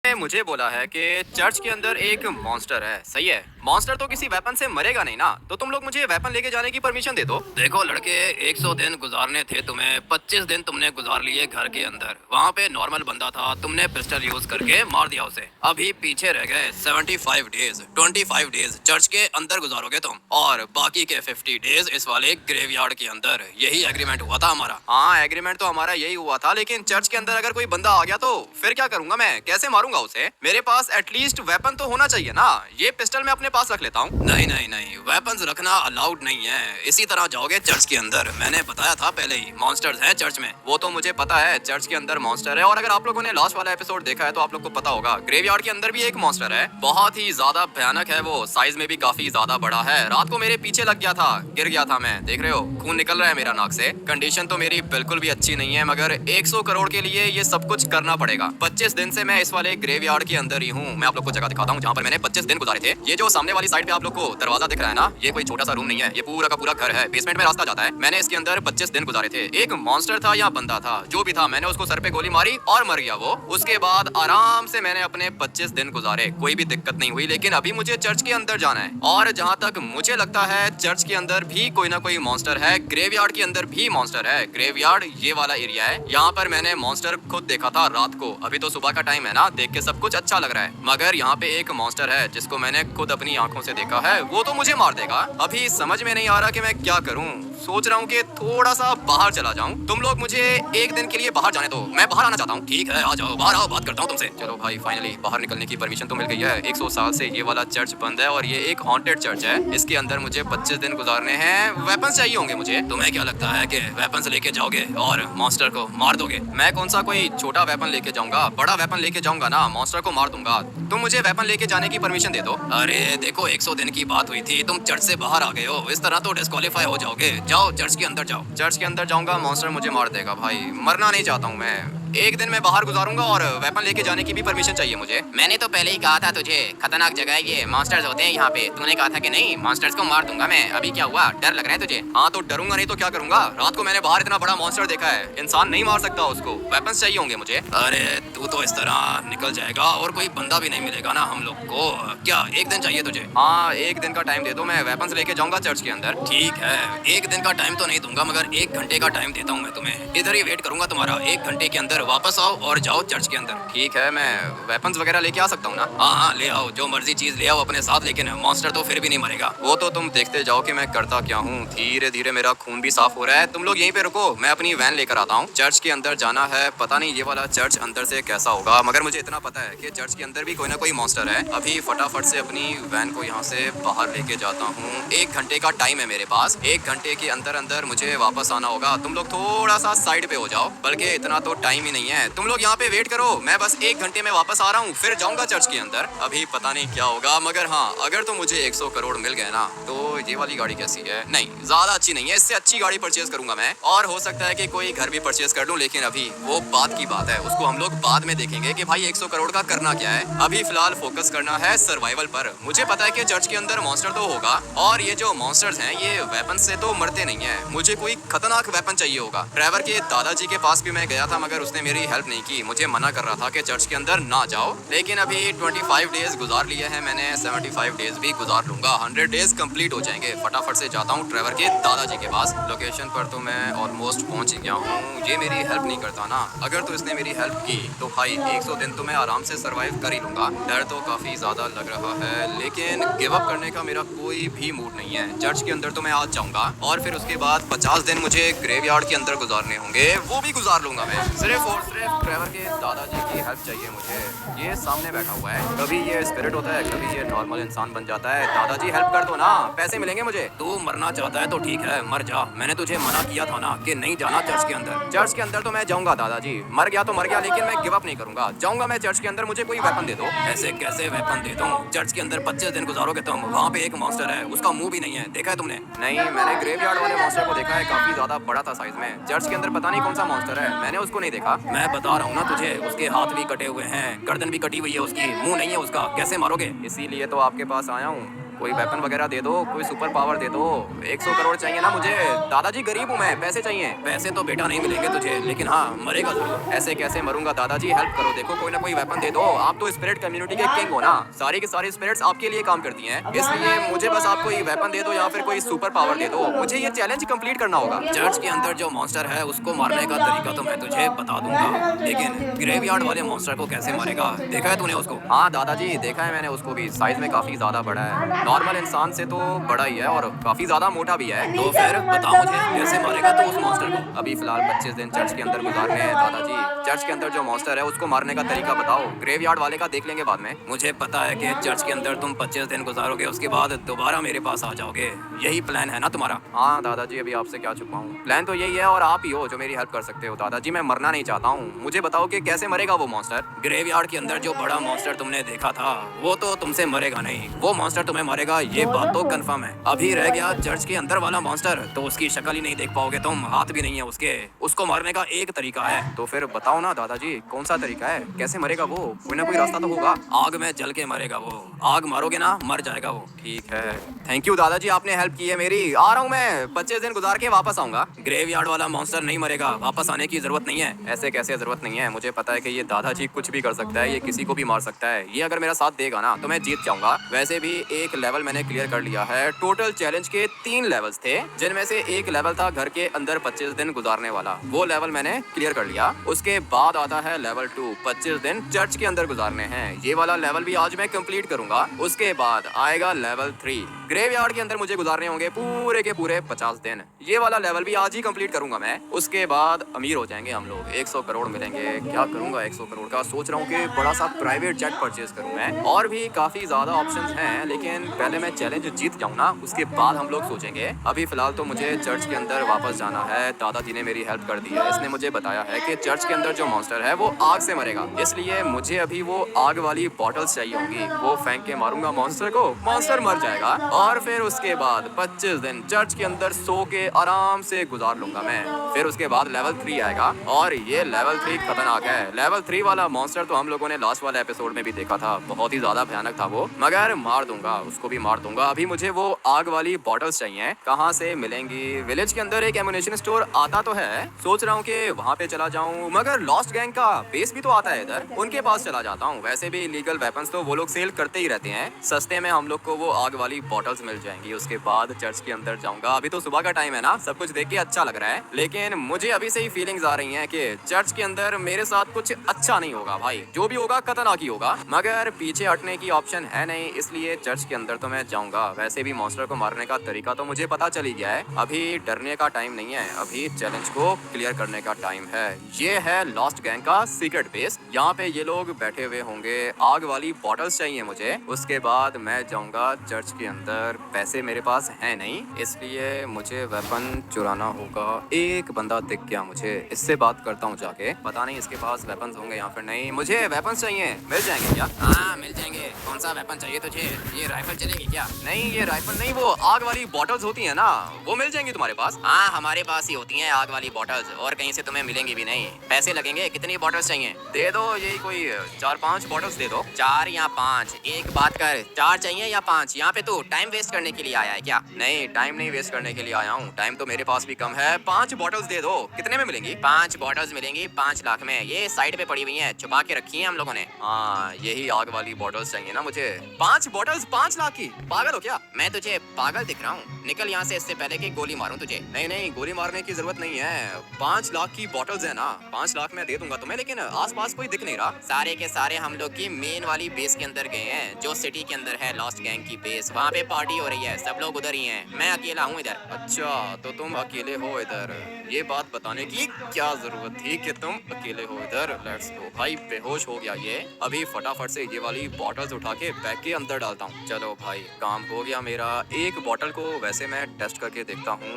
ने मुझे बोला है कि चर्च के अंदर एक मॉन्स्टर है। सही है, मॉन्स्टर तो किसी वेपन से मरेगा नहीं ना, तो तुम लोग मुझे वेपन लेके जाने की परमिशन दे दो। देखो लड़के, 100 दिन गुजारने थे तुम्हें, 25 दिन तुमने गुजार लिए घर के अंदर। वहाँ पे नॉर्मल बंदा था, तुमने पिस्टल यूज करके मार दिया उसे। अभी पीछे रह गए 75 डेज, 25 डेज चर्च के अंदर गुजारोगे तुम, और बाकी के 50 डेज इस वाले ग्रेवयार्ड के अंदर। यही एग्रीमेंट हुआ था हमारा। हाँ, एग्रीमेंट तो हमारा यही हुआ था, लेकिन चर्च के अंदर अगर कोई बंदा आ गया तो फिर क्या करूंगा मैं? कैसे मारूंगा उसे? मेरे पास एटलीस्ट वेपन तो होना चाहिए ना। ये पिस्टल मैं अपने पास रख लेता हूँ। नहीं नहीं नहीं, वेपन्स रखना अलाउड नहीं है। इसी तरह जाओगे चर्च के अंदर। मैंने बताया था पहले ही, मॉन्स्टर्स हैं चर्च में। वो तो मुझे पता है, चर्च के अंदर मॉन्स्टर है। और अगर आप लोगों ने लास्ट वाला एपिसोड देखा है तो आप लोग को पता होगा, ग्रेवयार्ड के अंदर भी एक मॉन्स्टर है। बहुत ही ज्यादा भयानक है वो, साइज में भी काफी ज्यादा बड़ा है। रात को मेरे पीछे लग गया था, गिर गया था मैं, देख रहे हो खून निकल रहा है मेरा नाक से। कंडीशन तो मेरी बिल्कुल भी अच्छी नहीं है, मगर 100 करोड़ के लिए ये सब कुछ करना पड़ेगा। 25 दिन से मैं इस वाले ग्रेवयार्ड के अंदर ही हूँ। मैं आप लोग को जगह दिखाता हूँ जहाँ पर मैंने 25 दिन गुजारे थे। ये जो सामने वाली साइड पे आप लोग को दरवाजा दिख रहा है ना, ये कोई छोटा सा रूम नहीं है, ये पूरा का पूरा घर है। बेसमेंट में रास्ता जाता है। मैंने इसके अंदर 25 दिन गुजारे थे। एक मॉन्स्टर था या बंदा था, जो भी था, मैंने उसको सर पे गोली मारी और मर गया वो। उसके बाद आराम से मैंने अपने 25 दिन गुजारे, कोई भी दिक्कत नहीं हुई। लेकिन अभी मुझे चर्च के अंदर जाना है, और जहाँ तक मुझे लगता है चर्च के अंदर भी कोई ना कोई मॉन्स्टर है। ग्रेवयार्ड के अंदर भी मॉन्स्टर है। ग्रेवयार्ड ये वाला एरिया है, यहाँ पर मैंने मॉन्स्टर खुद देखा था रात को। अभी तो सुबह का टाइम है ना, देख के सब कुछ अच्छा लग रहा है, मगर यहाँ पे एक मॉन्स्टर है जिसको मैंने खुद अपनी आंखों से देखा है। वो तो मुझे मार देगा। अभी समझ में नहीं आ रहा कि मैं क्या करूँ। सोच रहा हूँ कि थोड़ा सा बाहर चला जाऊँ। तुम लोग मुझे एक दिन के लिए बाहर जाने दो, मैं बाहर आना चाहता हूँ। ठीक है, आ जाओ, बाहर आओ, बात करता हूँ तुमसे। चलो भाई, फाइनली बाहर निकलने की परमिशन तो मिल गई है। 100 साल से ये वाला चर्च बंद है, और ये एक हॉन्टेड चर्च है। इसके अंदर मुझे 25 दिन गुजारने हैं। वेपन चाहिए होंगे मुझे। तुम्हें क्या लगता है कि वेपन्स लेके जाओगे और मॉन्स्टर को मार दोगे? मैं कौन सा कोई छोटा वेपन लेके जाऊंगा, बड़ा वेपन लेके जाऊंगा ना, मॉन्स्टर को मार दूंगा। तुम मुझे वेपन लेके जाने की परमिशन दे दो। अरे देखो, 100 दिन की बात हुई थी, तुम चर्च से बाहर आ गए हो, इस तरह तो डिस्क्वालीफाई हो जाओगे। जाओ चर्च के अंदर जाओ। चर्च के अंदर जाऊंगा, मॉन्स्टर मुझे मार देगा भाई। मरना नहीं चाहता हूँ मैं। एक दिन मैं बाहर गुजारूंगा, और वेपन लेके जाने की भी परमिशन चाहिए मुझे। मैंने तो पहले ही कहा था तुझे, खतरनाक जगह है ये, मॉन्स्टर्स होते हैं यहाँ पे। तूने कहा था कि नहीं, मॉन्स्टर्स को मार दूंगा मैं। अभी क्या हुआ, डर लग रहा है तुझे? हाँ तो डरूंगा नहीं तो क्या करूंगा? रात को मैंने बाहर इतना बड़ा मॉन्स्टर देखा है, इंसान नहीं मार सकता उसको। वेपन्स चाहिए होंगे मुझे। अरे तू तो इस तरह निकल जाएगा और कोई बंदा भी नहीं मिलेगा ना हम लोग को। क्या एक दिन चाहिए तुझे? हाँ, एक दिन का टाइम दे दो, मैं वेपन्स लेके जाऊंगा चर्च के अंदर। ठीक है, एक दिन का टाइम तो नहीं दूंगा, मगर 1 घंटे का टाइम देता हूँ मैं तुम्हें। इधर ही वेट करूंगा तुम्हारा। 1 घंटे के अंदर वापस आओ और जाओ चर्च के अंदर। ठीक है, मैं वेपन्स वगैरह लेके आ सकता हूँ ना? हाँ हाँ, ले आओ, जो मर्जी चीज ले आओ अपने साथ, लेकिन मॉन्स्टर तो फिर भी नहीं मरेगा। वो तो तुम देखते जाओ कि मैं करता क्या हूँ। धीरे धीरे मेरा खून भी साफ हो रहा है। तुम लोग यहीं पे रुको, मैं अपनी वैन लेकर आता हूँ। चर्च के अंदर जाना है। पता नहीं ये वाला चर्च अंदर से कैसा होगा, मगर मुझे इतना पता है कि चर्च के अंदर भी कोई ना कोई मॉन्स्टर है। अभी फटाफट से अपनी वैन को यहाँ से बाहर लेके जाता हूँ। 1 घंटे का टाइम है मेरे पास। 1 घंटे के अंदर अंदर मुझे वापस आना होगा। तुम लोग थोड़ा सा साइड पे हो जाओ, बल्कि इतना तो टाइम ही नहीं है। तुम लोग यहाँ पे वेट करो, मैं बस 1 घंटे में वापस आ रहा हूँ, फिर जाऊंगा चर्च के अंदर। अभी पता नहीं क्या होगा, मगर हाँ, अगर तो मुझे 100 करोड़ मिल गए ना, तो ये वाली गाड़ी कैसी है? नहीं, ज्यादा अच्छी नहीं है, इससे अच्छी गाड़ी परचेज करूंगा मैं। और हो सकता है कि कोई घर भी परचेज कर लूं, लेकिन अभी वो बात की बात है, उसको हम लोग बाद में देखेंगे कि भाई 100 करोड़ का करना क्या है। अभी फिलहाल फोकस करना है सर्वाइवल पर। मुझे पता है कि चर्च के अंदर मॉन्स्टर तो होगा, और ये जो मॉन्स्टर्स हैं ये वेपन से तो मरते नहीं है। मुझे कोई खतरनाक वेपन चाहिए होगा। ट्रेवर के दादाजी के पास भी मैं गया था, मगर उसने मेरी हेल्प नहीं की। मुझे मना कर रहा था कि चर्च के अंदर ना जाओ। लेकिन अभी 25 डेज गुजार लिए हैं मैंने, 75 डेज भी गुजार लूंगा। 100 डेज कंप्लीट हो जाएंगे। फटाफट से जाता हूँ ट्रेवर के दादाजी के पास। लोकेशन पर तो मैं ऑलमोस्ट पहुंच गया हूँ। ये मेरी हेल्प नहीं करता ना, अगर तो इसने मेरी हेल्प की तो भाई 100 दिन तो मैं आराम से सरवाइव कर ही लूंगा। डर तो काफी ज्यादा लग रहा है, लेकिन गिव अप करने का मेरा कोई भी मूड नहीं है। चर्च के अंदर तो मैं आज जाऊंगा, और फिर उसके बाद 50 दिन मुझे ग्रेवयार्ड के अंदर गुजारने होंगे। वो भी गुजार लूंगा मैं। सिर्फ और सिर्फ ट्रेवर के दादाजी की हेल्प चाहिए मुझे। ये सामने बैठा हुआ है, कभी ये स्पिरिट होता है, कभी ये नॉर्मल इंसान बन जाता है। दादाजी हेल्प कर दो ना, पैसे मिलेंगे मुझे। तू मरना चाहता है तो ठीक है, मर जा। मैंने तुझे मना किया था ना कि नहीं जाना चर्च के अंदर। चर्च के अंदर तो मैं जाऊंगा दादाजी, मर गया तो मर गया, लेकिन मैं गिव अप नहीं करूंगा। जाऊंगा मैं चर्च के अंदर, मुझे कोई वेपन दे दो। ऐसे कैसे वेपन दे दूं? चर्च के अंदर 25 दिन गुजारोगे तुम, वहाँ पे एक मॉन्स्टर है, उसका मुंह भी नहीं है, देखा है तुमने? नहीं, मैंने ग्रेवयार्ड वाले मॉन्स्टर को देखा है, काफी ज्यादा बड़ा था साइज में। चर्च के अंदर पता नहीं कौन सा मॉन्स्टर है, मैंने उसको नहीं देखा। मैं बता रहा हूँ ना तुझे, उसके हाथ भी कटे हुए हैं, गर्दन भी कटी हुई है उसकी, मुंह नहीं है उसका, कैसे मारोगे? इसीलिए तो आपके पास आया हूँ। कोई वेपन वगैरह दे दो, कोई सुपर पावर दे दो। 100 करोड़ चाहिए ना मुझे दादाजी, गरीब हूँ मैं, पैसे चाहिए। पैसे तो बेटा नहीं मिलेंगे तुझे, लेकिन हाँ मरेगा जरूर। ऐसे कैसे मरूंगा दादाजी, हेल्प करो, देखो कोई ना कोई वेपन दे दो। आप तो स्पिरिट कम्युनिटी के किंग हो ना, सारी की सारी स्पिरिट्स आपके लिए काम करती हैं, इसलिए मुझे बस आप कोई वेपन दे दो या फिर कोई सुपर पावर दे दो, मुझे ये चैलेंज कंप्लीट करना होगा। चर्च के अंदर जो मॉन्स्टर है उसको मारने का तरीका तो मैं तुझे बता दूंगा, लेकिन ग्रेवयार्ड वाले मॉन्स्टर को कैसे मारेगा, देखा है तूने उसको? हाँ दादाजी देखा है मैंने उसको भी, साइज में काफी ज्यादा बड़ा है, नॉर्मल इंसान से तो बड़ा ही है और काफी ज्यादा मोटा भी है। तो फिर बता मुझे कैसे मारेगा तो उस मॉन्स्टर को? अभी फिलहाल 25 दिन चर्च के अंदर गुजारने हैं दादाजी, चर्च के अंदर जो मॉन्स्टर है उसको मारने का तरीका बताओ, ग्रेवयार्ड वाले का देख लेंगे बाद में। मुझे पता है कि चर्च के अंदर तुम 25 दिन गुजारोगे, उसके बाद दोबारा मेरे पास आ जाओगे, यही प्लान है ना तुम्हारा? हाँ दादाजी अभी आपसे क्या छुपाऊं, प्लान तो यही है और आप ही हो जो मेरी हेल्प कर सकते हो दादाजी, मैं मरना नहीं चाहता हूँ, मुझे बताओ कि कैसे मरेगा वो मॉन्स्टर। ग्रेवयार्ड के अंदर जो बड़ा मॉन्स्टर तुमने देखा था वो तो तुमसे मरेगा नहीं, वो मॉन्स्टर तुम्हें मारेगा, ये बात तो कंफर्म है। अभी रह गया चर्च के अंदर वाला मॉन्स्टर, तो उसकी शक्ल ही नहीं देख पाओगे तुम, हाथ भी नहीं है उसके, उसको मारने का एक तरीका है। तो फिर बताओ ना दादाजी कौन सा तरीका है, कैसे मरेगा वो, कोई ना कोई रास्ता तो होगा। आग में जल के मरेगा वो, आग मारोगे ना मर जाएगा वो। ठीक है, थैंक यू दादाजी, आपने हेल्प की है मेरी, आ रहा हूँ मैं, 25 दिन गुजार के वापस आऊंगा। ग्रेवयार्ड वाला मॉन्स्टर नहीं मरेगा, वापस आने की जरूरत नहीं है। ऐसे कैसे जरूरत नहीं है, मुझे पता है कि ये दादाजी कुछ भी कर सकता है, ये किसी को भी मार सकता है, ये अगर मेरा साथ देगा ना तो मैं जीत जाऊंगा। वैसे भी एक लेवल मैंने क्लियर कर लिया है, टोटल चैलेंज के 3 लेवल्स थे, जिनमें से एक लेवल था घर के अंदर 25 दिन गुजारने वाला, वो लेवल मैंने क्लियर कर लिया। उसके बाद आता है लेवल 2, 25 दिन चर्च के अंदर गुजारने हैं, ये वाला लेवल भी आज मैं कंप्लीट करूंगा। उसके बाद आएगा लेवल 3, ग्रेवयार्ड के अंदर मुझे गुजारने होंगे पूरे के पूरे 50 दिन, ये वाला लेवल भी आज ही कंप्लीट करूंगा मैं। उसके बाद अमीर हो जाएंगे हम लोग, 100 करोड़ मिलेंगे। क्या करूंगा 100 करोड़ का, सोच रहा हूँ कि बड़ा सा प्राइवेट जेट परचेज करूँ मैं, और भी काफी ज्यादा ऑप्शंस हैं, लेकिन पहले मैं चैलेंज जीत जाऊँ ना, उसके बाद हम लोग सोचेंगे। अभी फिलहाल तो मुझे चर्च के अंदर वापस जाना है, दादाजी ने मेरी हेल्प कर दी है, इसने मुझे बताया है कि चर्च के अंदर जो मॉन्स्टर है वो आग से मरेगा, इसलिए मुझे अभी वो आग वाली बॉटल्स चाहिए होंगी, वो फेंक के मारूंगा मॉन्स्टर को, मॉन्स्टर मर जाएगा, और फिर उसके बाद 25 दिन चर्च के अंदर सो के आराम से गुजार लूंगा मैं। फिर उसके बाद लेवल 3 आएगा, और ये लेवल 3 खतरनाक है। लेवल 3 वाला मॉन्स्टर तो हम लोगों ने लास्ट वाले एपिसोड में भी देखा था, बहुत ही ज्यादा भयानक था वो, मगर मार दूंगा उसको भी मार दूंगा। अभी मुझे वो आग वाली बॉटल्स चाहिए, कहाँ से मिलेंगी? विलेज के अंदर एक एमुनेशन स्टोर आता तो है, सोच रहा हूँ कि वहाँ पे चला जाऊँ, मगर लॉस्ट गैंग का बेस भी तो आता है इधर, उनके पास चला जाता हूँ। वैसे भी इलीगल वेपन्स तो वो लोग सेल करते ही रहते हैं, सस्ते में हम लोग को वो आग वाली बॉटल्स मिल जाएंगी। उसके बाद चर्च के अंदर जाऊंगा, अभी तो सुबह का टाइम है ना, सब कुछ देख के अच्छा लग रहा है, लेकिन मुझे अभी से ही फीलिंग्स आ रही हैं कि चर्च के अंदर मेरे साथ कुछ अच्छा नहीं होगा भाई, जो भी होगा खतरनाक ही होगा, मगर पीछे हटने की ऑप्शन है नहीं, इसलिए चर्च के अंदर तो मैं जाऊंगा। वैसे भी मॉन्स्टर को मारने का तरीका तो मुझे पता चल ही गया है, अभी डरने का टाइम नहीं है, अभी चैलेंज को क्लियर करने का टाइम है। ये है लॉस्ट गैंग का सीक्रेट बेस, यहाँ पे ये लोग बैठे हुए होंगे, आग वाली बॉटल्स चाहिए मुझे। उसके बाद मैं जाऊंगा चर्च के अंदर, पैसे मेरे पास है नहीं, इसलिए मुझे वेपन चुराना होगा। एक बंदा दिख गया मुझे, इससे बात करता हूँ जाके, पता नहीं इसके पास वेपन्स होंगे या फिर नहीं। मुझे वेपन्स चाहिए, मिल जाएंगे क्या? हाँ मिल जाएंगे। कौन सा वेपन चाहिए तुझे? ये राइफल चलेगी क्या? नहीं ये राइफल नहीं, वो आग वाली बॉटल्स होती है ना, वो मिल जाएंगी तुम्हारे पास? हाँ हमारे पास ही होती हैं आग वाली बॉटल्स, और कहीं से तुम्हें मिलेंगी भी नहीं। पैसे लगेंगे, कितनी बॉटल्स चाहिए? दे दो, यही कोई 4-5 बॉटल्स दे दो। 4 या 5? एक बात कर, 4 चाहिए या 5? यहाँ पे तू टाइम वेस्ट करने के लिए आया है क्या? नहीं टाइम नहीं वेस्ट करने के लिए आया हूँ, टाइम तो मेरे पास भी कम है। 5 बॉटल्स दे दो, कितने में मिलेंगी? 5 बॉटल्स मिलेंगी 5 लाख में, ये साइड पे पड़ी हुई हैं, छुपा के रखी हैं हम लोगों ने। हाँ यही आग वाली बॉटल्स चाहिए ना मुझे। 5 बॉटल्स 5 लाख की, पागल हो क्या? मैं तुझे पागल दिख रहा हूँ? निकल यहाँ से इससे पहले कि गोली मारूं तुझे। नहीं नहीं गोली मारने की जरूरत नहीं है, 5 लाख की बॉटल्स है ना, 5 लाख में दे दूंगा तुम्हें, लेकिन आसपास कोई दिख नहीं रहा। सारे के सारे हम लोग की मेन वाली बेस के अंदर गए हैं, जो सिटी के अंदर है लॉस्ट गैंग की बेस, वहाँ पे पार्टी हो रही है, सब लोग उधर ही हैं, मैं अकेला हूँ इधर। अच्छा तो तुम अकेले हो इधर, ये बात बताने की क्या जरूरत थी कि तुम अकेले हो इधर। लेट्स गो भाई, बेहोश हो गया ये, अभी फटाफट से ये वाली बॉटल्स उठा के बैग के अंदर डालता हूँ। चलो भाई काम हो गया मेरा। एक बॉटल को वैसे मैं टेस्ट करके देखता हूँ,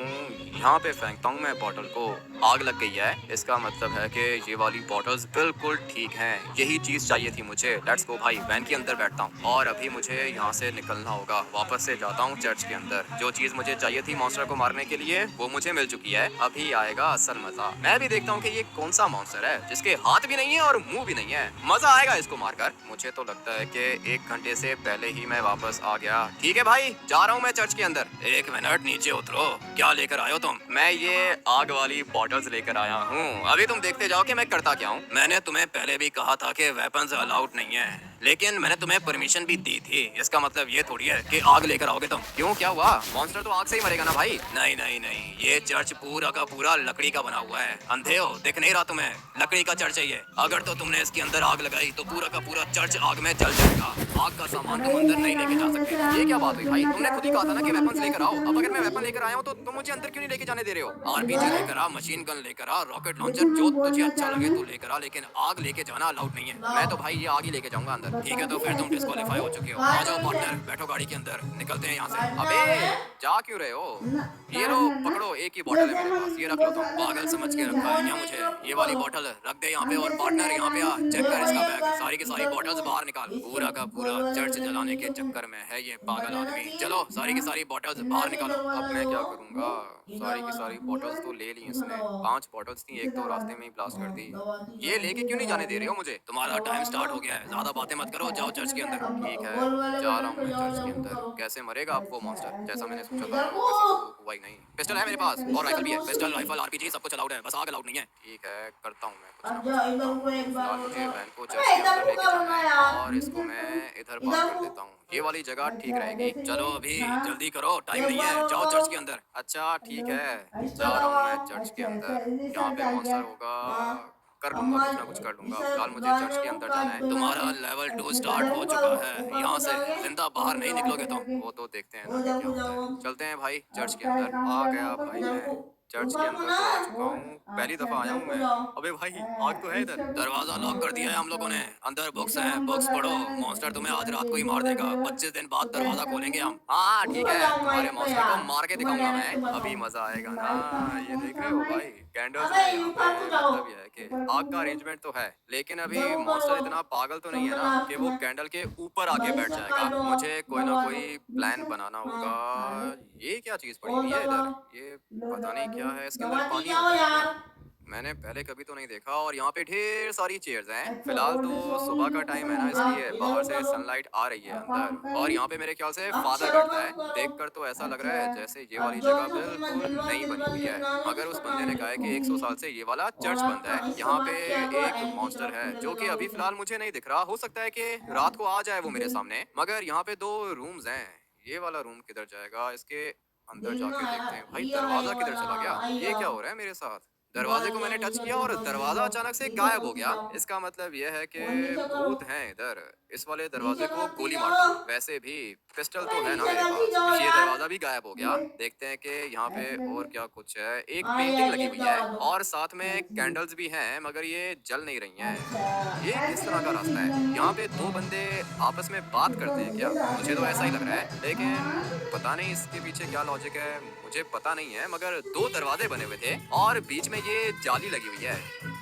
यहाँ पे फेंकता हूँ मैं बॉटल को, आग लग गई है, इसका मतलब है कि ये वाली बॉटल्स बिल्कुल ठीक हैं, यही चीज चाहिए थी मुझे। लेट्स गो भाई, वैन के अंदर बैठता हूँ और अभी मुझे यहाँ से निकलना होगा, वापस से जाता हूँ चर्च के अंदर। जो चीज मुझे चाहिए थी मॉन्स्टर को मारने के लिए वो मुझे मिल चुकी है, अभी आएगा असल मजा। मैं भी देखता हूँ कि ये कौन सा मॉन्स्टर है जिसके हाथ भी नहीं है और मुंह भी नहीं है, मजा आएगा इसको मारकर। मुझे तो लगता है कि 1 घंटे से पहले ही मैं वापस आ गया। ठीक है भाई, जा रहा हूँ मैं चर्च के अंदर। 1 मिनट, नीचे उतरो। क्या लेकर आए हो तुम? मैं ये आग वाली बॉटल्स लेकर आया हूँ। अभी तुम देखते जाओ कि मैं करता क्या हूँ। मैंने तुम्हें पहले भी कहा था कि वेपन्स अलाउड नहीं है, लेकिन मैंने तुम्हें परमिशन भी दी थी। इसका मतलब ये थोड़ी है कि आग लेकर आओगे तुम। क्यों, क्या हुआ? मॉन्स्टर तो आग से ही मरेगा ना भाई। नहीं नहीं नहीं, ये चर्च पूरा का पूरा लकड़ी का बना हुआ है। अंधे हो, दिख नहीं रहा तुम्हें? लकड़ी का चर्च है ये। अगर तो तुमने इसके अंदर आग लगाई तो पूरा का पूरा चर्च आग में जल जाएगा। आग का सामान तुम अंदर नहीं लेके जा सकते। ये क्या बात हुई भाई? तुमने खुद ही कहा था ना कि वेपन्स लेकर आओ। अब अगर मैं वेपन लेकर आया हूँ तो तुम मुझे अंदर क्यों नहीं लेके जाने दे रहे हो? आरपीजी लेकर आ, मशीन गन लेकर आ, रॉकेट लॉन्चर, जो तुझे अच्छा लगे तू लेकर आ, लेकिन आग लेके जाना अलाउड नहीं है। मैं तो भाई ये आग ही लेके जाऊंगा अंदर। ठीक है, तो फिर तुम डिस्क्वालीफाई हो चुके हो। आ जाओ पार्टनर, बैठो गाड़ी के अंदर, निकलते हैं यहाँ से। अबे जा क्यों रहे हो? ये लो पकड़ो, एक ही बॉटल है मेरे पास, ये रख लो तुम। पागल समझ के रखा है क्या मुझे? ये वाली बोतल रख दे यहाँ पे। और पार्टनर यहाँ पे आ, चेक कर इसका बैग, सारी की सारी बोतल्स बाहर निकाल। पूरा का पूरा चर्च जलाने के चक्कर में है ये पागल आदमी। चलो सारी की सारी बोतल्स बाहर निकालो। अब मैं क्या करूंगा? सारी की सारी बॉटल्स तो ले ली इसने। 5 बॉटल्स थी, एक तो रास्ते में ही ब्लास्ट कर दी। ये लेके क्यों नहीं जाने दे रहे हो मुझे? तुम्हारा टाइम स्टार्ट हो गया है, ज्यादा बातें मत करो, जाओ चर्च के अंदर। ठीक है, जा रहा हूँ मैं चर्च के अंदर। कैसे मरेगा अब वो मॉन्स्टर? जैसा मैंने सोचा था वैसा तो हुआ ही नहीं। पिस्टल है मेरे पास और राइफल भी है। पिस्टल, राइफल, आरपीजी सब कुछ अलाउड है, बस आग अलाउड नहीं है। ठीक है, करता हूँ मैं कुछ ना कुछ। फिलहाल मुझे वैन को चर्च के अंदर लेके जाना है और इसको मैं इधर पार्क कर देता हूँ। ये वाली जगह ठीक रहेगी। चलो अभी जल्दी करो, टाइम नहीं है, जाओ चर्च के अंदर। अच्छा ठीक है, जा रहा हूँ मैं चर्च के अंदर। यहाँ पे मॉन्स्टर होगा, कर लूंगा कुछ ना कुछ कर लूंगा। फिलहाल मुझे चर्च के अंदर जाना है। तुम्हारा लेवल 2 स्टार्ट हो चुका है, यहाँ से जिंदा बाहर नहीं निकलोगे तुम। वो तो देखते हैं ना कि क्या होता है। चलते हैं भाई चर्च के अंदर। आ गया भाई मैं चर्च के अंदर, तो आ चुका हूँ। पहली दफा आया हूँ मैं। अबे भाई आग तो है इधर। दरवाजा लॉक कर दिया है हम लोगों ने। अंदर बुक्स हैं, बुक्स पढ़ो। मॉन्स्टर तुम्हें आज रात को ही मार देगा। 25 दिन बाद दरवाजा खोलेंगे हम। हाँ ठीक है, तुम्हारे मॉन्स्टर को मार के दिखाऊंगा मैं। अभी मजा आएगा ना। ये देख रहे हो भाई, कैंडल्स है यहाँ पे। मतलब ये है कि आग का अरेंजमेंट तो है, लेकिन अभी मॉन्स्टर इतना पागल तो नहीं है ना कि वो कैंडल के ऊपर आके बैठ जाएगा। मुझे कोई ना कोई प्लान बनाना होगा। ये क्या चीज पड़ी हुई है इधर? ये पता नहीं क्या है, इसके अंदर पानी होता है क्या? मैंने पहले कभी तो नहीं देखा। और यहाँ पे ढेर सारी चेयर्स हैं। फिलहाल तो सुबह का टाइम है ना, इसलिए बाहर से सनलाइट आ रही है अंदर। और यहाँ पे मेरे ख्याल से फादर बैठता है। देखकर तो ऐसा लग रहा है जैसे ये वाली जगह बिल्कुल नई बनी हुई है। मगर उस बंदे ने कहा है कि 100 साल से ये वाला चर्च बंद है। यहाँ पे एक मॉन्स्टर है जो कि अभी फिलहाल मुझे नहीं दिख रहा। हो सकता है कि रात को आ जाए वो मेरे सामने। मगर यहाँ पे 2 रूम्स हैं। ये वाला रूम किधर जाएगा? इसके अंदर जाके देखते हैं। भाई दरवाजा किधर चला गया? ये क्या हो रहा है मेरे साथ? दरवाजे को मैंने टच किया और दरवाजा अचानक से गायब हो गया। इसका मतलब यह है कि भूत हैं इधर। इस वाले दरवाजे को गोली मार दूं। वैसे भी पिस्टल तो है ना मेरे पास। ये दरवाजा भी गायब हो गया। देखते हैं कि यहाँ पे और क्या कुछ है। एक पेंटिंग लगी हुई है और साथ में कैंडल्स भी हैं, मगर ये जल नहीं रही हैं। ये किस तरह का रास्ता है? यहाँ पे 2 बंदे आपस में बात करते हैं क्या? मुझे तो ऐसा ही लग रहा है, लेकिन पता नहीं इसके पीछे क्या लॉजिक है, मुझे पता नहीं है। मगर 2 दरवाजे बने हुए थे और बीच में ये जाली लगी हुई है।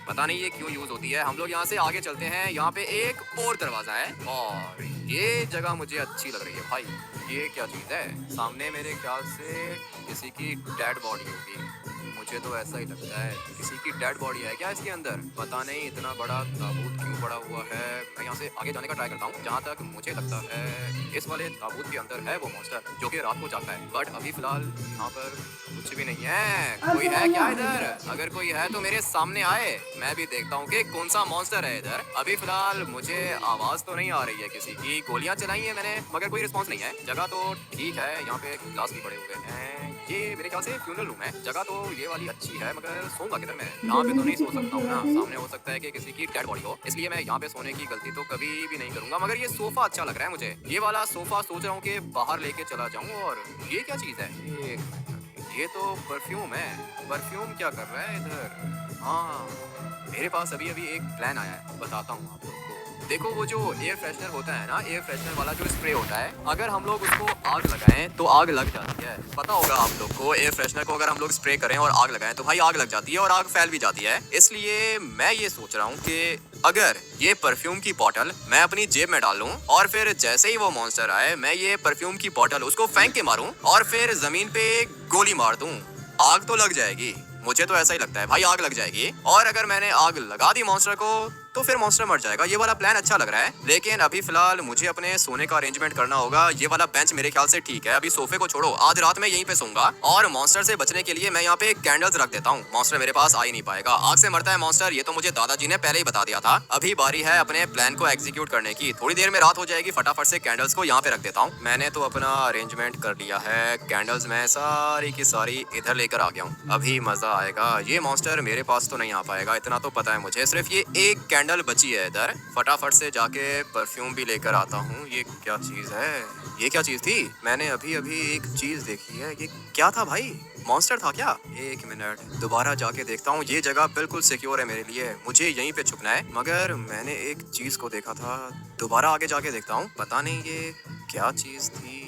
पता नहीं ये क्यों यूज होती है। हम लोग यहाँ से आगे चलते हैं। यहाँ पे एक और दरवाजा है और ये जगह मुझे अच्छी लग रही है भाई। ये क्या चीज है? सामने मेरे ख्याल से किसी की डेड बॉडी होगी। मुझे तो ऐसा ही लगता है। किसी की डेड बॉडी है क्या इसके अंदर? पता नहीं इतना बड़ा ताबूत क्यों पड़ा हुआ है। मैं यहाँ से आगे जाने का ट्राई करता हूँ। जहाँ तक मुझे लगता है इस वाले ताबूत के अंदर है वो मॉन्स्टर जो कि रात को जाता है। बट अभी फिलहाल यहाँ पर कुछ भी नहीं है। कोई है क्या इधर? अगर कोई है तो मेरे सामने आए, मैं भी देखता हूँ कि कौन सा मॉन्स्टर है इधर। अभी फिलहाल मुझे आवाज तो नहीं आ रही है किसी की। गोलियां चलाई है मैंने मगर कोई रिस्पॉन्स नहीं है। जगह तो ठीक है, यहाँ पे ग्लास भी पड़े हुए हैं। ये मेरे ख्याल से फ्यूनरल रूम है। जगह तो ये वाली अच्छी है, मगर सोऊंगा किधर मैं? यहाँ पे तो नहीं सो सकता हूँ ना। सामने हो सकता है कि किसी की डेड बॉडी हो, इसलिए मैं यहाँ पे सोने की गलती तो कभी भी नहीं करूंगा। मगर ये सोफा अच्छा लग रहा है मुझे। ये वाला सोफा सोच रहा हूँ कि बाहर लेके चला जाऊँ। और ये क्या चीज है? ये तो परफ्यूम है। परफ्यूम क्या कर रहा है इधर? हाँ, मेरे पास अभी अभी एक प्लान आया है, बताता हूँ आप लोग को। देखो वो जो एयर फ्रेशनर होता है ना, एयर फ्रेशनर वाला जो स्प्रे होता है, अगर हम लोग उसको आग लगाएं तो आग लग जाती है। पता होगा आप लोग को, एयर फ्रेशनर को अगर हम लोग स्प्रे करें और आग लगाएं तो भाई आग लग जाती है और आग फैल भी जाती है। इसलिए मैं ये सोच रहा हूँ कि अगर ये परफ्यूम की बोतल मैं अपनी जेब में डाल लूं और फिर जैसे ही वो मॉन्स्टर आए मैं ये परफ्यूम की बोतल उसको फेंक के मारूं और फिर जमीन पे एक गोली मार दूं, आग तो लग जाएगी। मुझे तो ऐसा ही लगता है भाई, आग लग जाएगी। और अगर मैंने आग लगा दी मॉन्स्टर को तो फिर मॉन्स्टर मर जाएगा। ये वाला प्लान अच्छा लग रहा है, लेकिन अभी फिलहाल मुझे अपने सोने का अरेंजमेंट करना होगा। ये वाला बेंच मेरे ख्याल से ठीक है, अभी सोफे को छोड़ो, आज रात में यहीं पे सोऊंगा। और मॉन्स्टर से बचने के लिए मैं यहाँ पे कैंडल्स रख देता हूँ, मॉन्स्टर मेरे पास आ ही नहीं पाएगा। आग से मरता है मॉन्स्टर, ये तो मुझे दादाजी ने पहले ही बता दिया था। अभी बारी है अपने प्लान को एग्जीक्यूट करने की। थोड़ी देर में रात हो जाएगी, फटाफट से कैंडल्स को यहाँ पे रख देता हूँ। मैंने तो अपना अरेंजमेंट कर लिया है, कैंडल्स मैं सारी की सारी इधर लेकर आ गया हूँ। अभी मजा आएगा। ये मॉन्स्टर मेरे पास तो नहीं आ पाएगा, इतना तो पता है मुझे। सिर्फ ये एक कैंडल बची है इधर, फटाफट से जाके परफ्यूम भी लेकर आता हूँ। ये क्या चीज है? ये क्या चीज थी? मैंने अभी अभी एक चीज देखी है, ये क्या था भाई? मॉन्स्टर था क्या? एक मिनट, दोबारा जाके देखता हूँ। ये जगह बिल्कुल सिक्योर है मेरे लिए, मुझे यहीं पे छुपना है। मगर मैंने एक चीज को देखा था, दोबारा आगे जाके देखता हूँ। पता नहीं ये क्या चीज थी,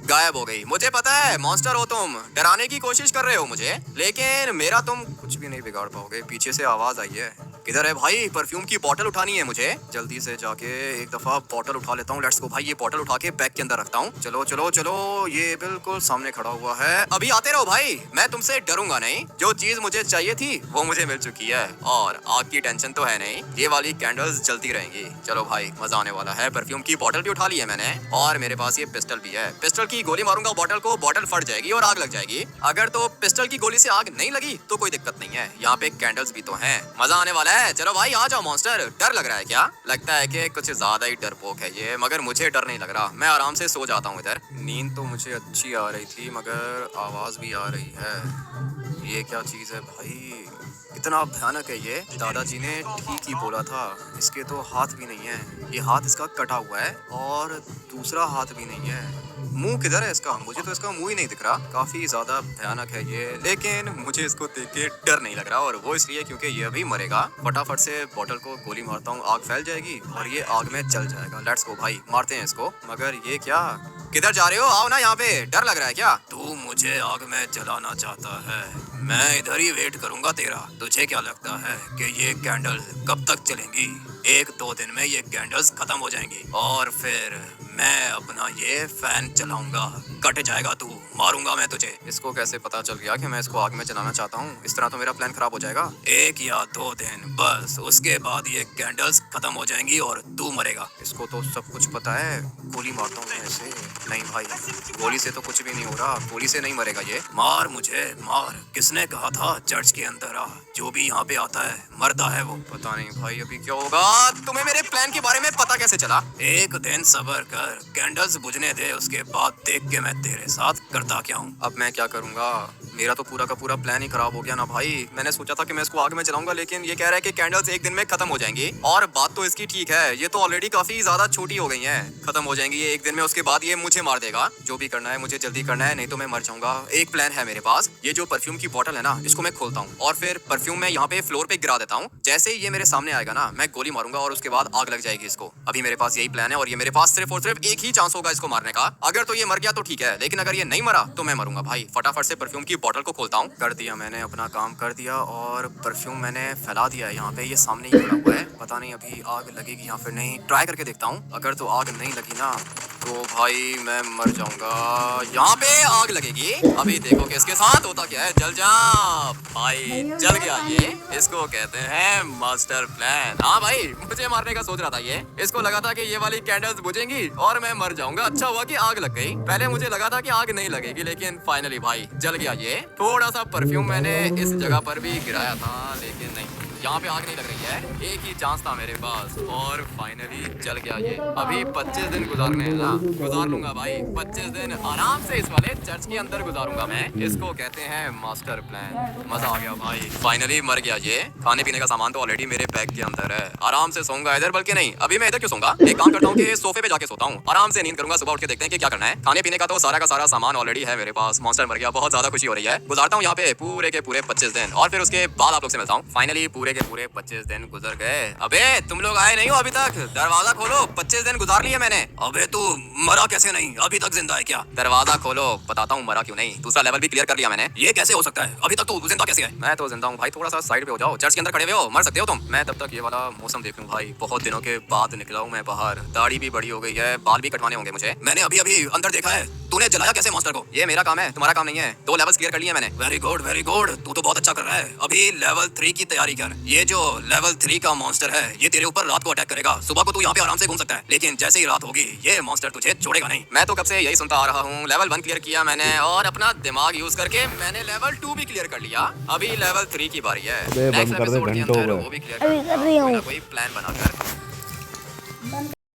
गायब हो गई। मुझे पता है मॉन्स्टर हो तुम, डराने की कोशिश कर रहे हो मुझे, लेकिन मेरा तुम कुछ भी नहीं बिगाड़ पाओगे। पीछे से आवाज आई है, किधर है भाई? परफ्यूम की बोतल उठानी है मुझे, जल्दी से जाके एक दफा बोतल उठा लेता हूँ। लेट्स गो भाई, ये बोतल उठा के बैग के अंदर रखता हूँ। चलो चलो चलो, ये बिल्कुल सामने खड़ा हुआ है। अभी आते रहो भाई, मैं तुमसे डरूंगा नहीं। जो चीज मुझे चाहिए थी वो मुझे मिल चुकी है, और आग की टेंशन तो है नहीं। ये वाली कैंडल्स जलती रहेंगी। चलो भाई, मजा आने वाला है। परफ्यूम की बोतल भी उठा ली है मैंने, और मेरे पास ये पिस्टल भी है। पिस्टल की गोली मारूंगा बोतल को, बोतल फट जाएगी और आग लग जाएगी। अगर तो पिस्टल की गोली से आग नहीं लगी तो कोई दिक्कत नहीं है, यहाँ पे कैंडल्स भी तो हैं। मजा आने वाला है। चलो भाई आ जाओ। मॉन्स्टर, डर लग रहा है क्या? लगता है कि कुछ ज्यादा ही डरपोक है ये, मगर मुझे डर नहीं लग रहा। मैं आराम से सो जाता हूँ इधर। नींद तो मुझे अच्छी आ रही थी, मगर आवाज भी आ रही है। ये क्या चीज है भाई? इतना भयानक है ये। दादाजी ने ठीक ही बोला था, इसके तो हाथ भी नहीं है। ये हाथ इसका कटा हुआ है, और दूसरा हाथ भी नहीं है। मुंह किधर है इसका? मुझे तो इसका मुंह ही नहीं दिख रहा। काफी ज्यादा भयानक है ये, लेकिन मुझे इसको देख के डर नहीं लग रहा, और वो इसलिए क्योंकि ये अभी मरेगा। फटाफट से बोतल को गोली मारता हूँ, आग फैल जाएगी और ये आग में जल जाएगा। लेट्स गो भाई, मारते हैं इसको। मगर ये क्या? किधर जा रहे हो? आओ ना यहाँ पे, डर लग रहा है क्या? तू मुझे आग में जलाना चाहता है, मैं इधर ही वेट करूंगा तेरा। तुझे क्या लगता है कि ये कैंडल कब तक चलेंगी? 1-2 दिन में ये कैंडल्स खत्म हो जाएंगी, और फिर मैं अपना ये फैन चलाऊंगा। कट जाएगा तू, मारूंगा मैं तुझे। इसको कैसे पता चल गया कि मैं इसको आग में जलाना चाहता हूँ? इस तरह तो मेरा प्लान खराब हो जाएगा। 1 या 2 दिन बस, उसके बाद ये कैंडल्स खत्म हो जाएंगी और तू मरेगा। इसको तो सब कुछ पता है। गोली मारता हूँ मैं इसे। नहीं भाई, गोली से तो कुछ भी नहीं हो रहा, गोली से नहीं मरेगा ये। मार मुझे, मार। किसने कहा था चर्च के अंदर आ? जो भी यहाँ पे आता है मरता है वो। पता नहीं भाई अभी क्या होगा। तुम्हें मेरे प्लान के बारे में पता कैसे चला? 1 दिन सब्र कर, कैंडल्स बुझने दे, उसके बाद देख के मैं तेरे साथ करता क्या हूँ। अब मैं क्या करूँगा? मेरा तो पूरा का पूरा प्लान ही खराब हो गया ना भाई। मैंने सोचा था कि मैं इसको आग में जलाऊंगा, लेकिन ये कह रहा है कि कैंडल्स 1 दिन में खत्म हो जाएंगी। और बात तो इसकी ठीक है, ये तो ऑलरेडी काफी ज्यादा छोटी हो गई हैं। खत्म हो जाएंगी ये 1 दिन में, उसके बाद ये मुझे मार देगा। जो भी करना है मुझे जल्दी करना है, नहीं तो मैं मर जाऊंगा। एक प्लान है मेरे पास। ये जो परफ्यूम की बोतल है ना, इसको मैं खोलता हूँ और फिर परफ्यूम मैं यहाँ पे फ्लोर पे गिरा देता हूँ। जैसे ही ये मेरे सामने आएगा ना, मैं गोली मारूंगा और उसके बाद आग लग जाएगी इसको। अभी मेरे पास यही प्लान है, और ये मेरे पास सिर्फ और सिर्फ एक ही चांस होगा इसको मारने का। अगर तो ये मर गया तो ठीक है, लेकिन अगर ये नहीं मरा तो मैं मरूंगा भाई। फटाफट से परफ्यूम की बोतल को खोलता हूँ। कर दिया मैंने, अपना काम कर दिया, और परफ्यूम मैंने फैला दिया है यहाँ पे। ये सामने ही खड़ा हुआ है, पता नहीं अभी आग लगेगी या फिर नहीं। ट्राई करके देखता हूँ। अगर तो आग नहीं लगी ना तो भाई मैं मर जाऊंगा। यहाँ पे आग लगेगी, अभी देखो कि इसके साथ होता क्या है। जल जा भाई, जल गया ये। इसको कहते हैं मास्टर प्लान। हाँ भाई, मुझे मारने का सोच रहा था ये। इसको लगा था कि ये वाली कैंडल्स बुझेंगी और मैं मर जाऊंगा। अच्छा हुआ कि आग लग गई। पहले मुझे लगा था कि आग नहीं लगेगी, लेकिन फाइनली भाई जल गया ये। थोड़ा सा परफ्यूम मैंने इस जगह पर भी गिराया था, लेकिन नहीं, यहाँ पे आग नहीं लग रही है। एक ही चांस था मेरे पास, और फाइनली जल गया ये। अभी 25 दिन गुजारने हैं ना, गुजार लूंगा भाई। 25 दिन आराम से इस वाले चर्च के अंदर गुजारूंगा मैं। इसको कहते हैं मास्टर प्लान। मजा आ गया भाई, फाइनली मर गया ये। खाने पीने का सामान तो ऑलरेडी मेरे बैग के अंदर है। आराम से सोऊंगा इधर, बल्कि नहीं, अभी मैं इधर क्यों सोऊंगा? एक काम करता हूँ कि सोफे पे जाके सोता हूँ, आराम से नींद करूंगा। सुबह उठ के देखते हैं कि क्या करना है। खाने पीने का तो सारा का सारा सामान ऑलरेडी है मेरे पास। मॉन्स्टर मर गया, बहुत ज्यादा खुशी हो रही है। गुजारता हूँ यहाँ पे पूरे के पूरे 25 दिन, और फिर उसके बाद आप लोग से मिलता हूँ। फाइनली पूरे के पूरे 25 दिन गुजर गए। अबे तुम लोग आए नहीं हो अभी तक? दरवाजा खोलो, 25 दिन गुजार लिए मैंने। अबे तू मरा कैसे नहीं? अभी तक जिंदा है क्या? दरवाजा खोलो, बताता हूँ मरा क्यों नहीं। दूसरा लेवल भी क्लियर कर लिया मैंने। ये कैसे हो सकता है? अभी तक तू जिंदा कैसे है? मैं तो जिंदा हूँ भाई। थोड़ा सा साइड पे हो जाओ, चर्च के अंदर खड़े हुए हो, मर सकते हो तुम। मैं तब तक ये वाला मौसम देख लूं भाई। बहुत दिनों के बाद निकला हूँ मैं बाहर। दाढ़ी भी बड़ी हो गई है, बाल भी कटवाने होंगे मुझे। मैंने अभी अभी अंदर देखा है। तूने जलाया कैसे मॉन्स्टर को? ये मेरा काम है, तुम्हारा काम नहीं है। 2 लेवल्स क्लियर कर लिए मैंने। वेरी गुड वेरी गुड, तू तो बहुत अच्छा कर रहा है। अभी लेवल 3 की तैयारी कर। ये जो लेवल 3 का मॉन्स्टर है ये तेरे ऊपर रात को अटैक करेगा। सुबह को तू यहाँ पे आराम से घूम सकता है, लेकिन जैसे ही रात होगी ये मॉन्स्टर तुझे छोड़ेगा नहीं। मैं तो कब से यही सुनता आ रहा हूँ। लेवल 1 क्लियर किया मैंने और अपना दिमाग यूज करके मैंने लेवल 2 भी क्लियर कर लिया। अभी लेवल 3 की बारी है। अबे बंद नेक्स्ट कर दे, एपिसोड के घंटों अंदर हो गए। वो भी क्लियर अभी कर रही हूँ। कोई प्लान बनाकर।